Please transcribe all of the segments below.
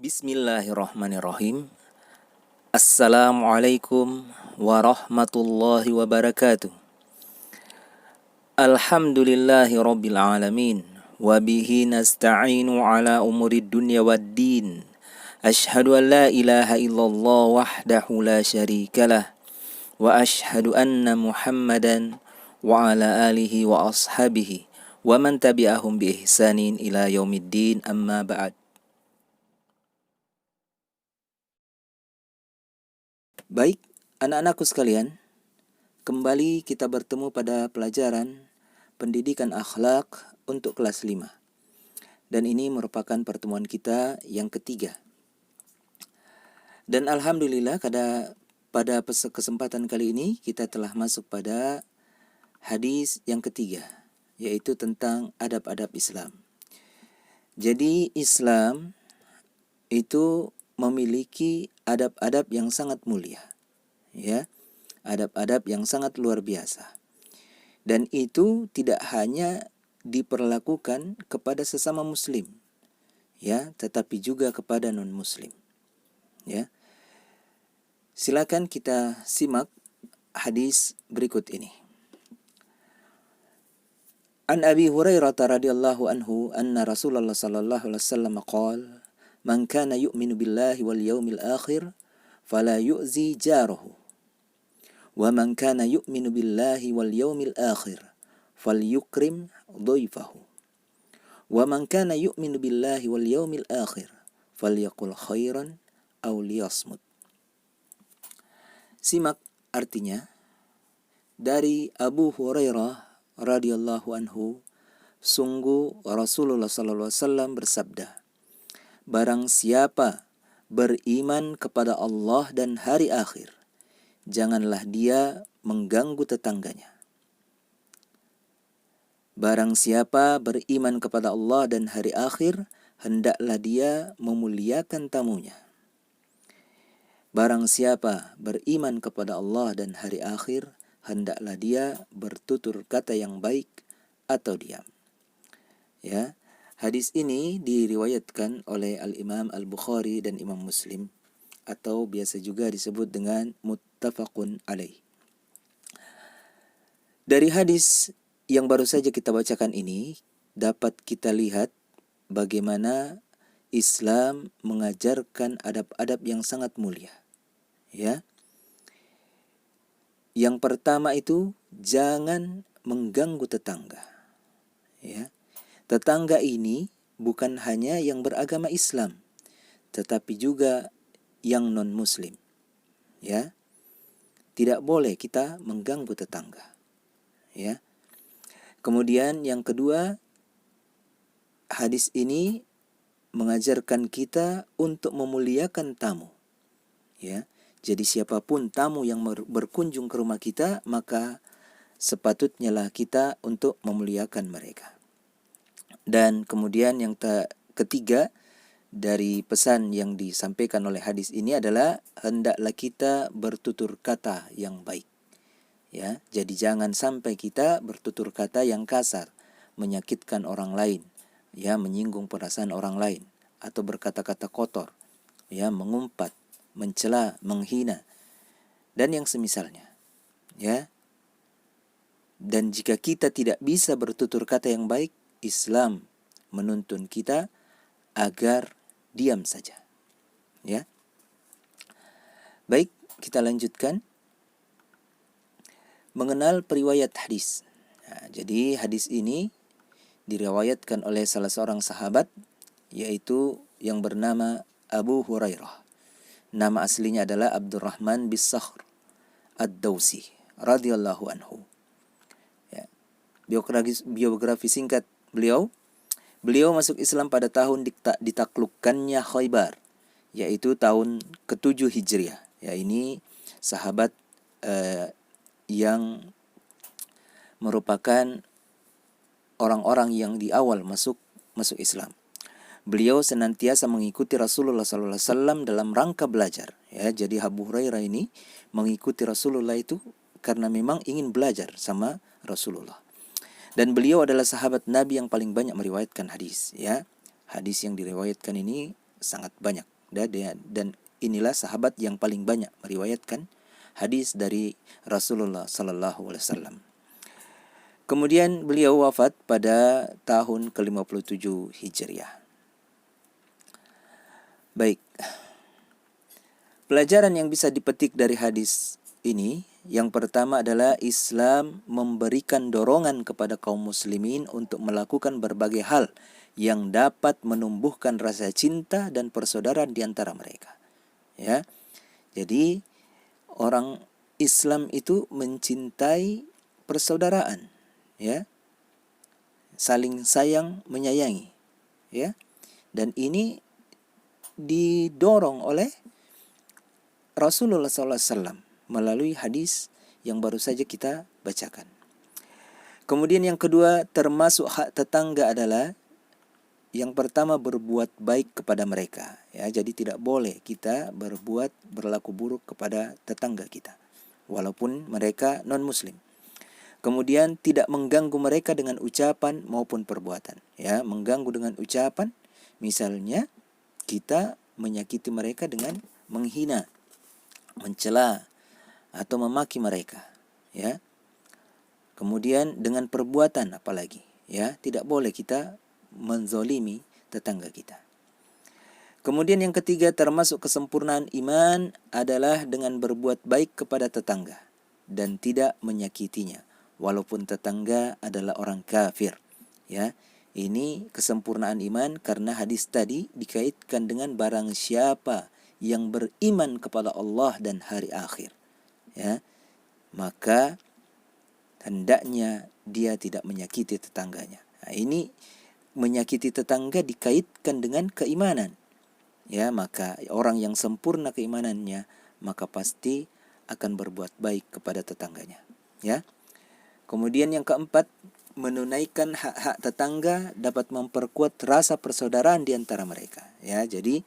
Bismillahirrahmanirrahim. Assalamualaikum warahmatullahi wabarakatuh. Alhamdulillahi rabbil alamin. Wabihi nasta'inu ala umurid dunya waddin. Ashhadu an la ilaha illallah wahdahu la syarikalah. Wa ashhadu anna muhammadan wa ala alihi wa ashabihi wa man tabi'ahum bi ihsanin ila yaumiddin, amma ba'd. Baik, anak-anakku sekalian, kembali kita bertemu pada pelajaran pendidikan akhlak untuk kelas 5. Dan ini merupakan pertemuan kita yang ketiga. Dan alhamdulillah pada kesempatan kali ini kita telah masuk pada hadis yang ketiga, yaitu tentang adab-adab Islam. Jadi Islam itu memiliki adab-adab yang sangat mulia, ya, adab-adab yang sangat luar biasa. Dan itu tidak hanya diperlakukan kepada sesama muslim, ya, tetapi juga kepada non-muslim, ya. Silakan kita simak hadis berikut ini. An Abi Hurairah radhiyallahu anhu anna Rasulullah sallallahu alaihi wasallam qala Man kana yu'minu billahi wal yawmil akhir fala yu'zi jarahu wa man kana yu'minu billahi wal yawmil akhir falyukrim dhaifahu wa man kana yu'minu billahi wal yawmil akhir falyaqul khairan aw liyasmut. Simak artinya dari Abu Hurairah radhiyallahu anhu, sungguh Rasulullah sallallahu alaihi wasallam bersabda, Barang siapa beriman kepada Allah dan hari akhir, janganlah dia mengganggu tetangganya. Barang siapa beriman kepada Allah dan hari akhir, hendaklah dia memuliakan tamunya. Barang siapa beriman kepada Allah dan hari akhir, hendaklah dia bertutur kata yang baik atau diam. Ya. Hadis ini diriwayatkan oleh Al-Imam Al-Bukhari dan Imam Muslim, atau biasa juga disebut dengan muttafaqun alaih. Dari hadis yang baru saja kita bacakan ini, dapat kita lihat bagaimana Islam mengajarkan adab-adab yang sangat mulia. Ya. Yang pertama itu, jangan mengganggu tetangga. Ya. Tetangga ini bukan hanya yang beragama Islam, tetapi juga yang non-muslim. Ya. Tidak boleh kita mengganggu tetangga. Ya. Kemudian yang kedua, hadis ini mengajarkan kita untuk memuliakan tamu. Ya. Jadi siapapun tamu yang berkunjung ke rumah kita, maka sepatutnya lah kita untuk memuliakan mereka. Dan kemudian yang ketiga dari pesan yang disampaikan oleh hadis ini adalah hendaklah kita bertutur kata yang baik. Ya, jadi jangan sampai kita bertutur kata yang kasar, menyakitkan orang lain, ya, menyinggung perasaan orang lain, atau berkata-kata kotor, ya, mengumpat, mencela, menghina, dan yang semisalnya. Ya. Dan jika kita tidak bisa bertutur kata yang baik, Islam menuntun kita agar diam saja. Ya. Baik, kita lanjutkan. Mengenal periwayat hadis. Nah, jadi hadis ini diriwayatkan oleh salah seorang sahabat, yaitu yang bernama Abu Hurairah. Nama aslinya adalah Abdurrahman bin Sakhr ad-Dawsi radhiyallahu anhu. Ya. Biografi singkat Beliau masuk Islam pada tahun ditaklukkannya Khaybar, yaitu tahun ke-7 Hijriah. Ya, ini sahabat yang merupakan orang-orang yang di awal masuk Islam. Beliau senantiasa mengikuti Rasulullah SAW dalam rangka belajar. Ya, jadi Abu Hurairah ini mengikuti Rasulullah itu karena memang ingin belajar sama Rasulullah. Dan beliau adalah sahabat Nabi yang paling banyak meriwayatkan hadis. Ya, hadis yang diriwayatkan ini sangat banyak. Dan inilah sahabat yang paling banyak meriwayatkan hadis dari Rasulullah sallallahu alaihi wasallam. Kemudian beliau wafat pada tahun ke-57 Hijriah. Baik. Pelajaran yang bisa dipetik dari hadis ini, yang pertama adalah Islam memberikan dorongan kepada kaum muslimin untuk melakukan berbagai hal yang dapat menumbuhkan rasa cinta dan persaudaraan di antara mereka. Ya. Jadi orang Islam itu mencintai persaudaraan, ya. Saling sayang menyayangi, ya. Dan ini didorong oleh Rasulullah SAW melalui hadis yang baru saja kita bacakan. Kemudian yang kedua, termasuk hak tetangga adalah yang pertama berbuat baik kepada mereka. Ya, jadi tidak boleh kita berlaku buruk kepada tetangga kita, walaupun mereka non-muslim. Kemudian tidak mengganggu mereka dengan ucapan maupun perbuatan. Ya, mengganggu dengan ucapan, misalnya kita menyakiti mereka dengan menghina, mencela atau memaki mereka, ya. Kemudian dengan perbuatan apalagi, ya, tidak boleh kita menzolimi tetangga kita. Kemudian yang ketiga, termasuk kesempurnaan iman adalah dengan berbuat baik kepada tetangga dan tidak menyakitinya, walaupun tetangga adalah orang kafir, ya. Ini kesempurnaan iman karena hadis tadi dikaitkan dengan barang siapa yang beriman kepada Allah dan hari akhir, ya, maka hendaknya dia tidak menyakiti tetangganya. Nah, ini menyakiti tetangga dikaitkan dengan keimanan, ya, maka orang yang sempurna keimanannya maka pasti akan berbuat baik kepada tetangganya, ya. Kemudian yang keempat, menunaikan hak-hak tetangga dapat memperkuat rasa persaudaraan di antara mereka, ya. Jadi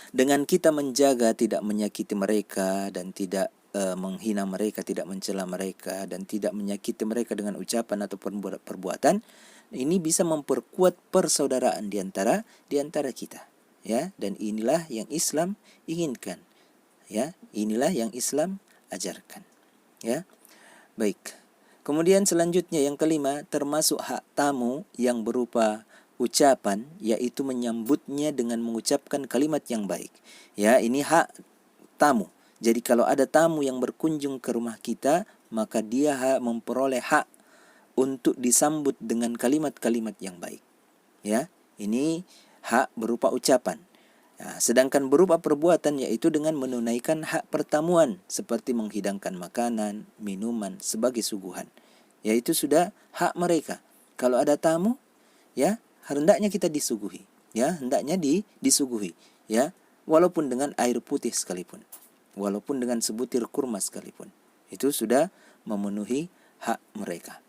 dengan kita menjaga tidak menyakiti mereka dan tidak menghina mereka, tidak mencela mereka dan tidak menyakiti mereka dengan ucapan atau perbuatan, ini bisa memperkuat persaudaraan di antara kita, ya. Dan inilah yang Islam inginkan, ya. Inilah yang Islam ajarkan, ya. Baik. Kemudian selanjutnya yang kelima, termasuk hak tamu yang berupa ucapan, yaitu menyambutnya dengan mengucapkan kalimat yang baik. Ya, ini hak tamu. Jadi kalau ada tamu yang berkunjung ke rumah kita, maka dia memperoleh hak untuk disambut dengan kalimat-kalimat yang baik. Ya, ini hak berupa ucapan. Nah, sedangkan berupa perbuatan yaitu dengan menunaikan hak pertamuan seperti menghidangkan makanan, minuman sebagai suguhan. Yaitu sudah hak mereka. Kalau ada tamu, ya, hendaknya kita disuguhi, ya, hendaknya disuguhi, ya, walaupun dengan air putih sekalipun, walaupun dengan sebutir kurma sekalipun, itu sudah memenuhi hak mereka.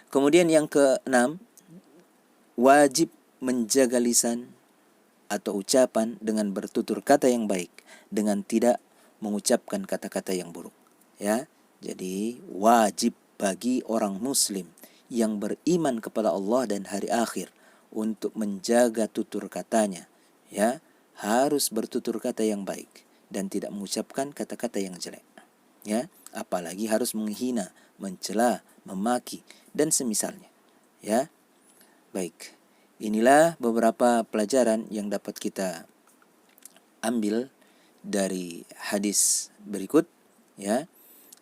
Kemudian yang keenam, wajib menjaga lisan atau ucapan dengan bertutur kata yang baik, dengan tidak mengucapkan kata-kata yang buruk, ya. Jadi wajib bagi orang muslim yang beriman kepada Allah dan hari akhir untuk menjaga tutur katanya, ya, harus bertutur kata yang baik dan tidak mengucapkan kata-kata yang jelek, ya, apalagi harus menghina, mencela, memaki dan semisalnya, ya. Baik, inilah beberapa pelajaran yang dapat kita ambil dari hadis berikut, ya,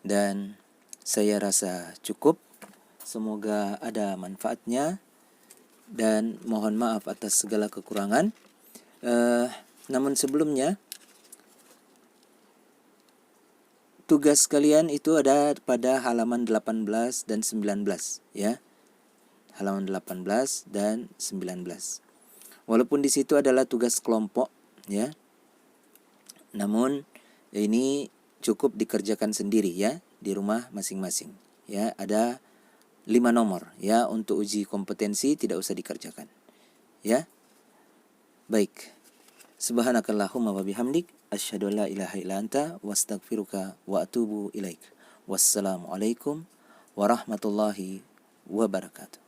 dan saya rasa cukup. Semoga ada manfaatnya dan mohon maaf atas segala kekurangan. Namun sebelumnya, tugas kalian itu ada pada halaman 18 dan 19, ya. Halaman 18 dan 19. Walaupun di situ adalah tugas kelompok, ya. Namun ini cukup dikerjakan sendiri, ya, di rumah masing-masing. Ya, ada 5 nomor, ya, untuk uji kompetensi tidak usah dikerjakan, ya. Baik. Subhanakallahumma wa bihamdik asyhadu an la ilaha illa anta wastaghfiruka wa atubu ilaik. Wassalamualaikum warahmatullahi wabarakatuh.